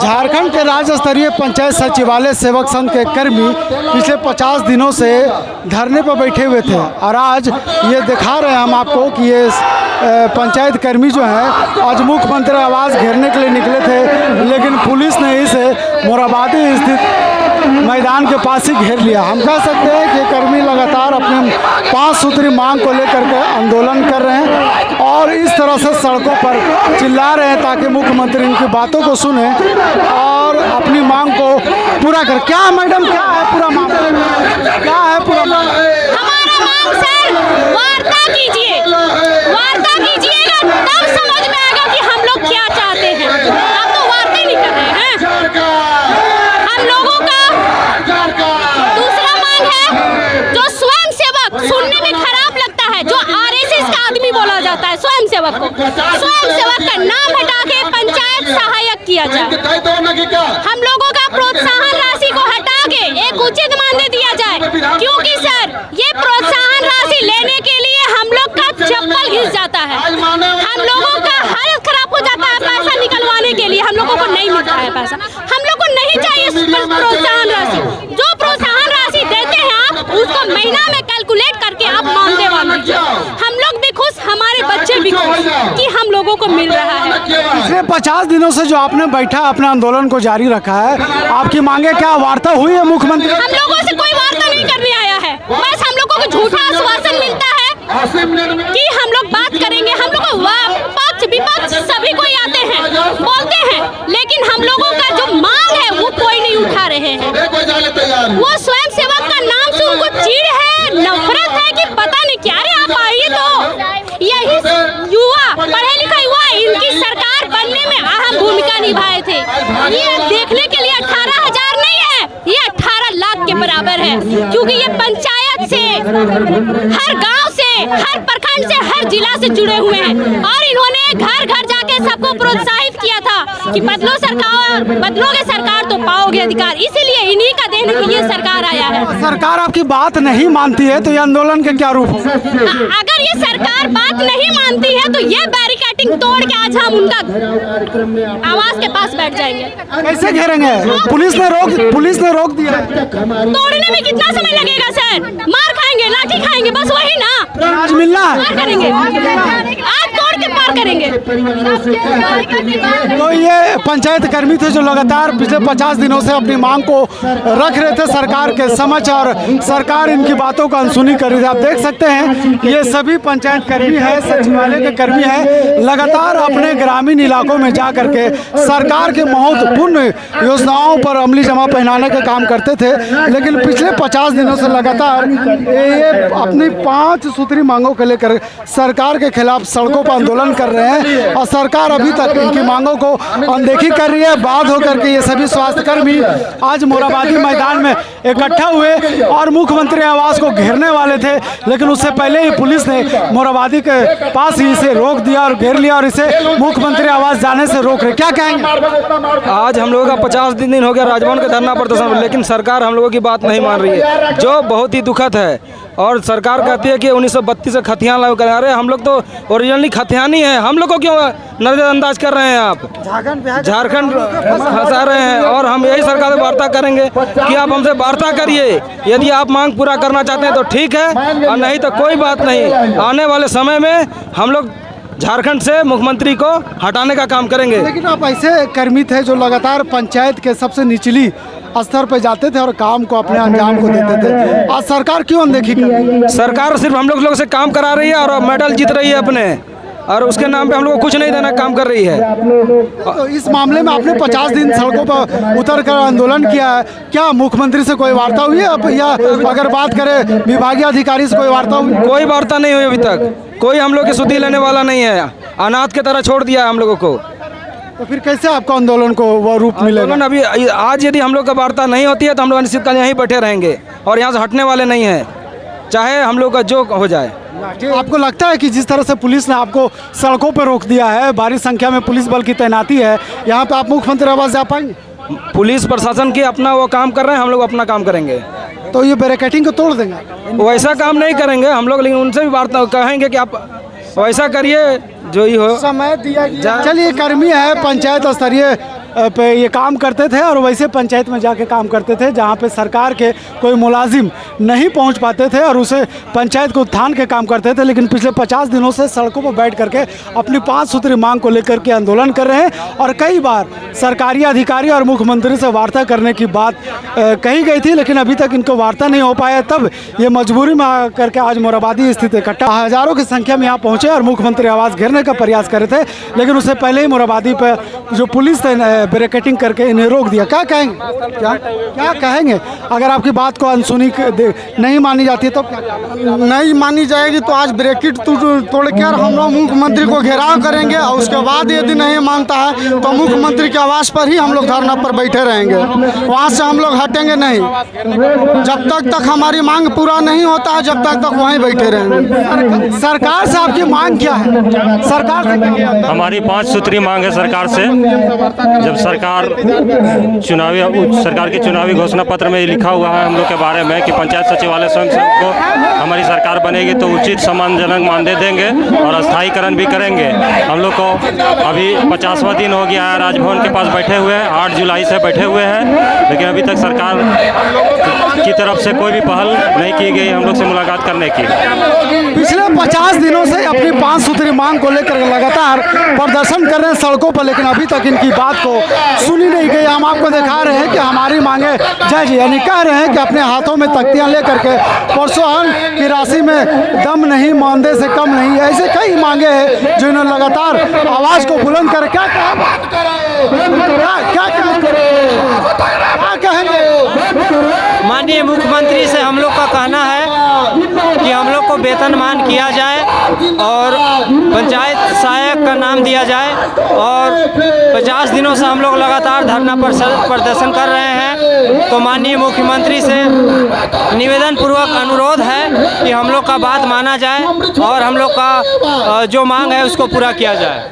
झारखंड के राज्य स्तरीय पंचायत सचिवालय सेवक संघ के कर्मी पिछले 50 दिनों से धरने पर बैठे हुए थे और आज ये दिखा रहे हैं हम आपको कि ये पंचायत कर्मी जो हैं आज मुख्यमंत्री आवास घेरने के लिए निकले थे, लेकिन पुलिस ने इसे मोराबादी स्थित मैदान के पास ही घेर लिया। हम कह सकते हैं कि कर्मी लगातार अपने 5 सूत्री मांग को लेकर के आंदोलन कर रहे हैं और इस तरह से सड़कों पर चिल्ला रहे हैं ताकि मुख्यमंत्री इनकी बातों को सुने और अपनी मांग को पूरा कर। क्या है मैडम, क्या है पूरा मांग, क्या है पूरा मांग? हमारा मांग सर वार्ता कीजिए, वार्ता कीजिएगा तब समझ में आएगा कि हम लोग क्या चाहते हैं। आप तो वार्ता ही नहीं कर रहे हैं। हम लोगों का दूसरा मांग है जो स्वयं सेवक, सुनने में खराब लगता है, जो आरएसएस का आदमी बोला जाता है स्वयं सेवक को, स्वयं सेवक का नाम हटा के पंचायत सहायक किया जाए। हम लोगों का प्रोत्साहन राशि को हटा के एक उचित मानदेय दिया जाए, क्योंकि सर ये प्रोत्साहन राशि लेने के लिए हम लोग का चप्पल घिस जाता है, हम लोगों का हालत खराब हो जाता है। पैसा निकलवाने के लिए हम लोगों को नहीं मिलता है पैसा, हम लोग को नहीं चाहिए प्रोत्साहन राशि। जो प्रोत्साहन राशि देते हैं आप उसको महीना में कैलकुलेट करके आप मानदेय बांध दीजिए। हम लोग भी खुश, हमारे बच्चे भी खुश कि हम लोगों को मिल रहा है। पिछले 50 दिनों से जो आपने बैठा अपने आंदोलन को जारी रखा है, आपकी मांगे क्या वार्ता हुई है मुख्यमंत्री? हम लोगों से कोई वार्ता नहीं करने आया है, बस हम लोगों को झूठा आश्वासन मिलता है कि हम लोग बात करेंगे। हम लोग को पक्ष विपक्ष सभी कोई आते हैं, बोलते हैं, लेकिन हम लोगों का जो मांग है वो कोई नहीं उठा रहे हैं। वो स्वयं सेवक का नाम से उनको चिढ़ है, नफरत है कि पता नहीं क्या रे। आप आइए तो यही युवा, पढ़े लिखे युवा इनकी सरकार बनने में अहम भूमिका निभाए थे। ये देखने के लिए 18,000 नहीं है, ये 18 लाख के बराबर है, क्योंकि ये पंचायत से, हर गांव से, हर प्रखंड से, हर जिला से जुड़े हुए हैं और इन्होंने घर घर जाके सबको प्रोत्साहित किया था कि बदलो सरकार, बदलोगे सरकार तो पाओगे अधिकार। इसीलिए इन्हीं का देन की ये सरकार आया है। सरकार आपकी बात नहीं मानती है तो ये आंदोलन के क्या रूप होगा? अगर ये सरकार बात नहीं मानती है तो ये बैरिकेडिंग तोड़ के आज हम उनका आवास के पास बैठ जाएंगे। कैसे घेरेंगे? पुलिस ने रोक दिया। तोड़ने में कितना समय लगेगा सर? मार खाएंगे, लाठी खाएंगे, बस वही ना। आज मिलना पार करेंगे, आज तोड़ के पार करेंगे। तो ये पंचायत कर्मी थे जो लगातार पिछले 50 दिनों से अपनी मांग को रख रहे थे सरकार के समक्ष और सरकार इनकी बातों का अनसुनी कर रही थी। आप देख सकते हैं ये सभी पंचायत कर्मी है, सचिवालय के कर्मी है, लगातार अपने ग्रामीण इलाकों में जा करके सरकार के महत्वपूर्ण योजनाओं पर अमली जमा पहनाने का काम करते थे। लेकिन पिछले 50 दिनों से लगातार ये अपनी 5 सूत्री मांगों को लेकर सरकार के खिलाफ सड़कों पर आंदोलन कर रहे हैं और सरकार अभी तक इनकी मांगों को अनदेखी कर रही है। बात होकर के ये सभी स्वास्थ्यकर्मी आज मोराबादी मैदान में इकट्ठा हुए और मुख्यमंत्री आवास को घेरने वाले थे, लेकिन उससे पहले ही पुलिस ने मोराबादी के पास ही इसे रोक दिया और घेर लिया और इसे मुख्यमंत्री आवास जाने से रोक रहे। क्या कहेंगे? आज हम लोगों का 50 दिन हो गया राजभवन के धरना प्रदर्शन, लेकिन सरकार हम लोगों की बात नहीं मान रही है, जो बहुत ही दुखद है। और सरकार कहती है कि 1932 से खतियान लागू करें। अरे हम लोग तो ओरिजिनली खतियानी है, हम लोग को क्यों नजरअंदाज कर रहे हैं आप? झारखंड हंसा रहे हैं और हम यही सरकार से वार्ता करेंगे कि आप हमसे वार्ता करिए। यदि आप मांग पूरा करना चाहते हैं तो ठीक है, और नहीं तो कोई बात नहीं। आने वाले समय में हम लोग झारखंड से मुख्यमंत्री को हटाने का काम करेंगे। लेकिन आप ऐसे कर्मी थे जो लगातार पंचायत के सबसे निचली स्तर पर जाते थे और काम को अपने अंजाम को देते थे, आज सरकार क्यों अनदेखी कर रही है? सरकार सिर्फ हम लोग से काम करा रही है और मेडल जीत रही है अपने, और उसके नाम पे हम लोग को कुछ नहीं देना काम कर रही है। तो इस मामले में आपने 50 दिन सड़कों पर उतर कर आंदोलन किया है, क्या मुख्यमंत्री से कोई वार्ता हुई है या अगर बात करें विभागीय अधिकारी से कोई वार्ता हुई? कोई वार्ता नहीं हुई अभी तक, कोई हम लोग की सुधि लेने वाला नहीं है, अनाथ की तरह छोड़ दिया है हम लोगों को। तो फिर कैसे आपको आंदोलन को वो रूप मिलेगा? अभी आज यदि हम लोग का वार्ता नहीं होती है तो हम लोग अनिश्चितकाल यहीं बैठे रहेंगे और यहाँ से हटने वाले नहीं हैं, चाहे हम लोग का जो हो जाए। आपको लगता है कि जिस तरह से पुलिस ने आपको सड़कों पर रोक दिया है, भारी संख्या में पुलिस बल की तैनाती है, यहाँ पे आप मुख्यमंत्री आवास जा पाएंगे? पुलिस प्रशासन की अपना वो काम कर रहे हैं, हम लोग अपना काम करेंगे। तो ये बैरिकेडिंग को तोड़ देंगे? वैसा काम नहीं करेंगे हम लोग, लेकिन उनसे भी वार्ता कहेंगे कि आप वैसा करिए जो ही हो। समय दिया। चलिए, कर्मी है पंचायत स्तरीय पे ये काम करते थे और वैसे पंचायत में जाके काम करते थे जहाँ पे सरकार के कोई मुलाजिम नहीं पहुँच पाते थे और उसे पंचायत को उत्थान के काम करते थे। लेकिन पिछले 50 दिनों से सड़कों पर बैठ करके अपनी 5 सूत्री मांग को लेकर के आंदोलन कर रहे हैं और कई बार सरकारी अधिकारी और मुख्यमंत्री से वार्ता करने की बात कही गई थी, लेकिन अभी तक इनको वार्ता नहीं हो पाया। तब ये मजबूरी में आकर के आज मोराबादी स्थित इकट्ठा हजारों की संख्या में यहाँ पहुंचे और मुख्यमंत्री आवास घेरने का प्रयास कर रहे थे, लेकिन उससे पहले ही मोराबादी पर जो पुलिस ने बैरिकेडिंग करके इन्हें रोक दिया। क्या कहेंगे, क्या कहेंगे अगर आपकी बात को अनसुनी नहीं मानी जाती है तो नहीं मानी जाएगी तो आज ब्रेकेट तोड़ कर हम लोग मुख्यमंत्री को घेराव करेंगे और उसके बाद यदि नहीं मानता है तो मुख्यमंत्री के आवास पर ही हम लोग धरना पर बैठे रहेंगे, वहाँ से हम लोग हटेंगे नहीं। जब तक हमारी मांग पूरा नहीं होता है जब तक वहीं बैठे रहेंगे। सरकार से आपकी मांग क्या है? सरकार से हमारी 5 सूत्री मांग है सरकार से। जब सरकार के चुनावी घोषणा पत्र में लिखा हुआ है हम लोग के बारे में कि पंचायत सचिवालय स्वयं सेवक को हमारी सरकार बनेगी तो उचित सम्मानजनक मानदेय देंगे और स्थायीकरण भी करेंगे। हम लोग को अभी 50वां दिन हो गया है, राजभवन के पास बैठे हुए हैं, 8 जुलाई से बैठे हुए हैं, लेकिन अभी तक सरकार की तरफ से कोई भी पहल नहीं की गई हम लोग से मुलाकात करने की। पिछले 50 दिनों से अपनी 5 सूत्री मांग को लेकर लगातार प्रदर्शन कर रहे हैं सड़कों पर, लेकिन अभी तक इनकी बात को सुनी नहीं गई। हम आपको दिखा रहे हैं कि हमारी मांगे जज यानी कह रहे हैं कि अपने हाथों में तख्तियां लेकर के प्रोत्साहन की राशि में दम नहीं, मानदेय से कम नहीं, ऐसे कई मांगे हैं जो इन्होंने लगातार आवाज को बुलंद कर क्या कहेंगे। माननीय मुख्यमंत्री से हम लोग का कहना है कि हम लोग को वेतनमान किया जाए और पंचायत सहायक का नाम दिया जाए और 50 दिनों से हम लोग लगातार धरना प्रदर्शन कर रहे हैं। तो माननीय मुख्यमंत्री से निवेदन पूर्वक अनुरोध है कि हम लोग का बात माना जाए और हम लोग का जो मांग है उसको पूरा किया जाए।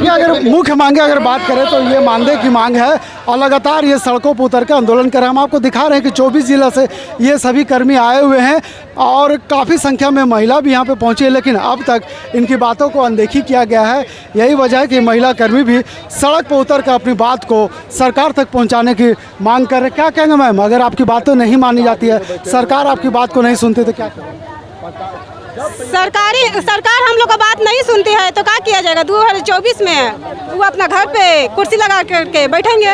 अगर मुख्य मांगे अगर बात करें तो ये मानदेय की मांग है और लगातार ये सड़कों पर उतर के आंदोलन कर रहे हैं। हम आपको दिखा रहे हैं कि 24 जिला से ये सभी कर्मी आए हुए हैं और काफ़ी संख्या में महिला भी यहाँ पे पहुँची है, लेकिन अब तक इनकी बातों को अनदेखी किया गया है। यही वजह है कि महिला कर्मी भी सड़क पर उतर कर अपनी बात को सरकार तक पहुँचाने की मांग कर रहे हैं। क्या कहेंगे मैम, अगर आपकी बातें नहीं मानी जाती है, सरकार आपकी बात को नहीं सुनती तो क्या करें? सरकार हम लोग का बात नहीं सुनती है तो क्या किया जाएगा? 2024 में वो अपना घर पे कुर्सी लगा करके बैठेंगे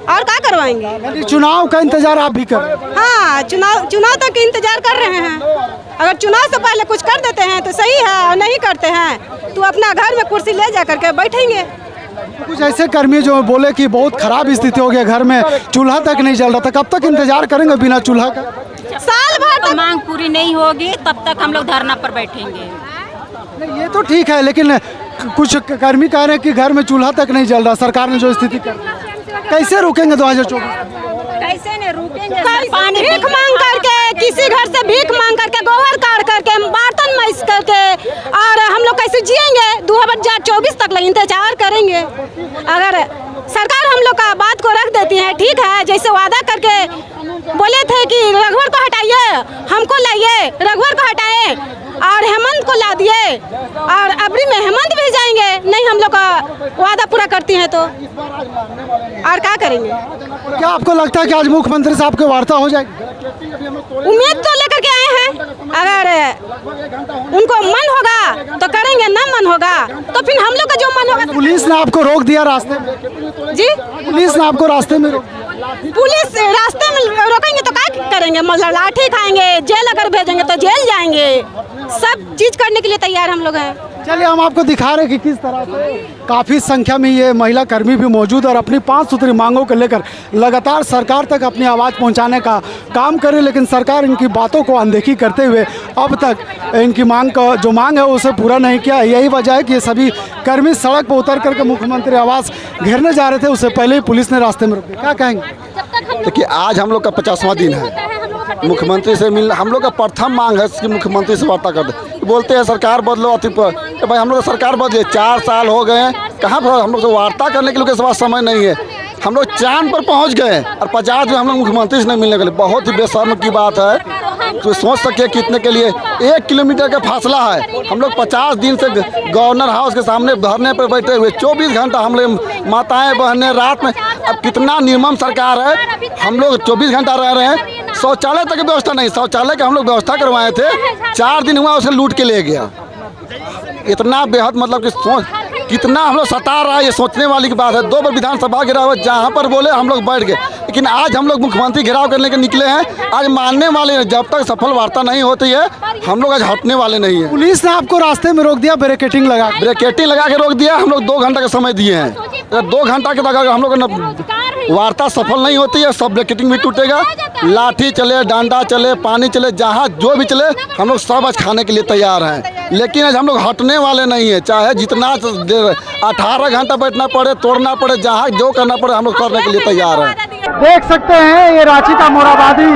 और क्या करवाएंगे? चुनाव का इंतजार आप भी कर? हाँ, चुनाव तक इंतजार कर रहे हैं। अगर चुनाव से पहले कुछ कर देते हैं तो सही है, और नहीं करते हैं तो अपना घर में कुर्सी ले जा करके बैठेंगे। कुछ ऐसे कर्मी जो बोले कि बहुत खराब स्थिति हो गया, घर में चूल्हा तक नहीं जल रहा था, कब तक इंतजार करेंगे बिना चूल्हा का? साल भर तक मांग पूरी नहीं होगी तब तक हम लोग धरना पर बैठेंगे। नहीं, ये तो ठीक है, लेकिन कुछ कर्मी कह रहे हैं कि घर में चूल्हा तक नहीं जल रहा, सरकार ने जो स्थिति कर कैसे रोकेंगे 2024? कैसे नहीं रुकेंगे? पानी भीख मांग करके, किसी घर से भीख मांग करके, गोबर काट करके, बर्तन मैस करके, और हम लोग कैसे जिएंगे? 2024 तक इंतजार करेंगे। अगर सरकार हम लोग का बात को रख देती है, ठीक है, जैसे वादा करके बोले थे कि रघुवर को हटाइए, हमको लाइए, रघुवर को हटाए और हेमंत को ला दिए और अबरी में हेमंत भी जाएंगे। नहीं, हम लोग का वादा पूरा करती हैं तो और क्या करेंगे? क्या आपको लगता है कि आज मुख्यमंत्री साहब की वार्ता हो जाएगी? उम्मीद तो लेकर के आए हैं, अगर उनको मन होगा तो करेंगे, ना मन होगा तो फिर हम लोग का जो मन होगा। पुलिस ने आपको रोक दिया रास्ते में? जी, पुलिस ने आपको रास्ते में रोक? पुलिस रास्ते में रोकेंगे तो क्या करेंगे? मतलब लाठी खाएंगे, जेल अगर भेजेंगे तो जेल जाएंगे, सब चीज करने के लिए तैयार हम लोग हैं। चलिए, हम आपको दिखा रहे हैं कि किस तरह से काफ़ी संख्या में ये महिला कर्मी भी मौजूद और अपनी 5 सूत्री मांगों को लेकर लगातार सरकार तक अपनी आवाज़ पहुंचाने का काम करे, लेकिन सरकार इनकी बातों को अनदेखी करते हुए अब तक इनकी मांग का जो मांग है उसे पूरा नहीं किया। यही वजह है कि ये सभी कर्मी सड़क पर उतर करके मुख्यमंत्री आवास घेरने जा रहे थे, उससे पहले ही पुलिस ने रास्ते में रोक दिया। क्या कहेंगे? देखिए, आज हम लोग का 50वां दिन है, मुख्यमंत्री से मिल हम लोग का प्रथम मांग है कि मुख्यमंत्री से वार्ता कर दे। बोलते हैं सरकार बदलो, अति पर भाई हम लोग सरकार बदले 4 साल हो गए हैं, कहाँ पर हम लोग से वार्ता करने के लिए उसके पास समय नहीं है। हम लोग चांद पर पहुंच गए और 50 दिन हम लोग मुख्यमंत्री से नहीं मिलने के लिए, बहुत ही बेशर्म की बात है। तो सोच सके कितने के लिए 1 किलोमीटर का फासला है। हम लोग 50 दिन से गवर्नर हाउस के सामने धरने पर बैठे हुए, 24 घंटा हम लोग माताएं बहनें रात में। अब कितना निर्मम सरकार है, हम लोग 24 घंटा रह रहे हैं, शौचालय तक की व्यवस्था नहीं। शौचालय का हम लोग व्यवस्था करवाए थे, 4 दिन हुआ उसे लूट के ले गया। इतना बेहद मतलब कि सोच कितना हम लोग सता रहा है, ये सोचने वाली की बात है। 2 बार विधानसभा घेराव, जहाँ पर बोले हम लोग बैठ गए, लेकिन आज हम लोग मुख्यमंत्री घेराव करने के निकले हैं। आज मानने वाले हैं, जब तक सफल वार्ता नहीं होती है हम लोग आज हटने वाले नहीं है। पुलिस ने आपको रास्ते में रोक दिया, बैरिकेडिंग लगा के रोक दिया। हम लोग 2 घंटा का समय दिए हैं, 2 घंटा के तक हम लोग वार्ता सफल नहीं होती है, सब बैरिकेडिंग भी टूटेगा। लाठी चले, डंडा चले, पानी चले, जहाँ जो भी चले हम लोग सब आज खाने के लिए तैयार हैं। लेकिन आज हम लोग हटने वाले नहीं है, चाहे जितना 18 घंटा बैठना पड़े, तोड़ना पड़े, जहाँ जो करना पड़े हम लोग करने के लिए तैयार हैं। देख सकते हैं ये रांची का मोराबादी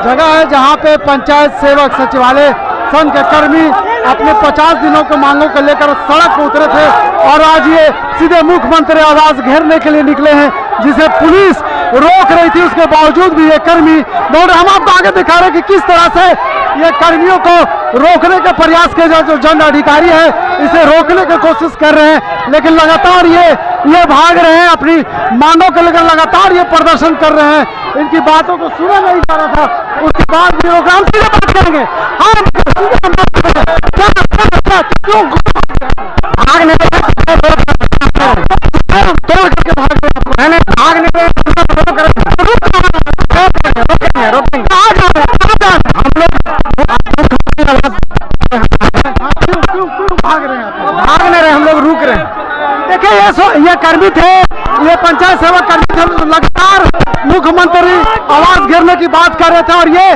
जगह है, जहाँ पे पंचायत सेवक सचिवालय संघ के कर्मी अपने 50 दिनों के मांगों को लेकर सड़क पर उतरे थे और आज ये सीधे मुख्यमंत्री आवास घेरने के लिए निकले हैं, जिसे पुलिस रोक रही थी। उसके बावजूद भी ये कर्मी दौड़ रहे। हम आपको आगे दिखा रहे हैं कि किस तरह से ये कर्मियों को रोकने का प्रयास किया जाए। जो जन अधिकारी है इसे रोकने की कोशिश कर रहे हैं, लेकिन लगातार ये भाग रहे हैं, अपनी मांगों को लेकर लगातार ये प्रदर्शन कर रहे हैं। इनकी बातों को सुना नहीं जा रहा था, उसके बाद भी हम सीधे बात करेंगे। क्यों भागने तोड़ करके भागने भागने रहे, हम लोग रुक रहे हैं। देखिए ये कर्मी थे, ये पंचायत सेवक कर्मी थे, लगातार मुख्यमंत्री आवास घेरने की बात कर रहे थे और ये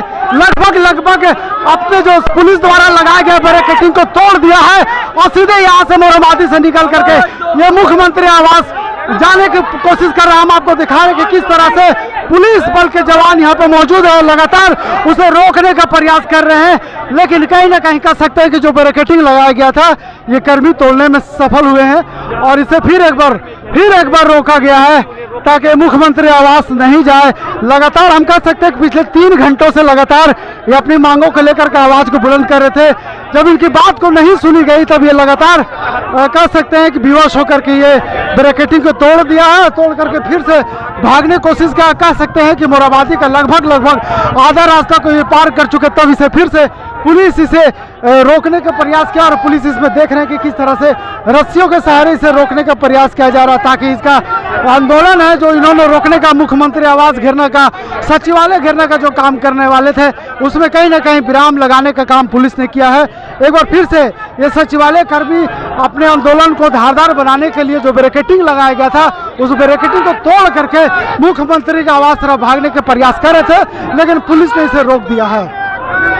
लगभग अपने जो पुलिस द्वारा लगाए गए बैरिकेडिंग को तोड़ दिया है और सीधे यहाँ से मोरहाबादी से निकल करके ये मुख्यमंत्री आवास जाने की कोशिश कर रहे हैं। हम आपको दिखा रहे हैं कि किस तरह से पुलिस बल के जवान यहाँ पे मौजूद है और लगातार उसे रोकने का प्रयास कर रहे हैं, लेकिन कहीं ना कहीं कह सकते हैं कि जो बैरिकेडिंग लगाया गया था ये कर्मी तोड़ने में सफल हुए हैं और इसे फिर एक बार रोका गया है ताकि मुख्यमंत्री आवास नहीं जाए। लगातार हम कह सकते हैं कि पिछले 3 घंटों से लगातार ये अपनी मांगों को लेकर के आवाज को बुलंद कर रहे थे। जब इनकी बात को नहीं सुनी गई तब ये लगातार कह सकते हैं कि विवश होकर के ये बैरिकेडिंग को तोड़ दिया है, तोड़ करके फिर से भागने की कोशिश किया। कह सकते हैं कि मोरहाबादी का लगभग आधा रास्ता को ये पार कर चुके, तब इसे फिर से पुलिस इसे रोकने का प्रयास किया और पुलिस इसमें देख रहे हैं कि किस तरह से रस्सियों के सहारे इसे रोकने का प्रयास किया जा रहा, ताकि इसका आंदोलन है जो इन्होंने रोकने का, मुख्यमंत्री आवास घेरने का, सचिवालय घेरने का जो काम करने वाले थे उसमें कहीं ना कहीं विराम लगाने का काम पुलिस ने किया है। एक बार फिर से ये सचिवालय कर्मी अपने आंदोलन को धारदार बनाने के लिए जो बैरिकेडिंग लगाया गया था उस बैरिकेडिंग को तोड़ करके मुख्यमंत्री का आवास तरफ भागने के प्रयास कर रहे थे, लेकिन पुलिस ने इसे रोक दिया है।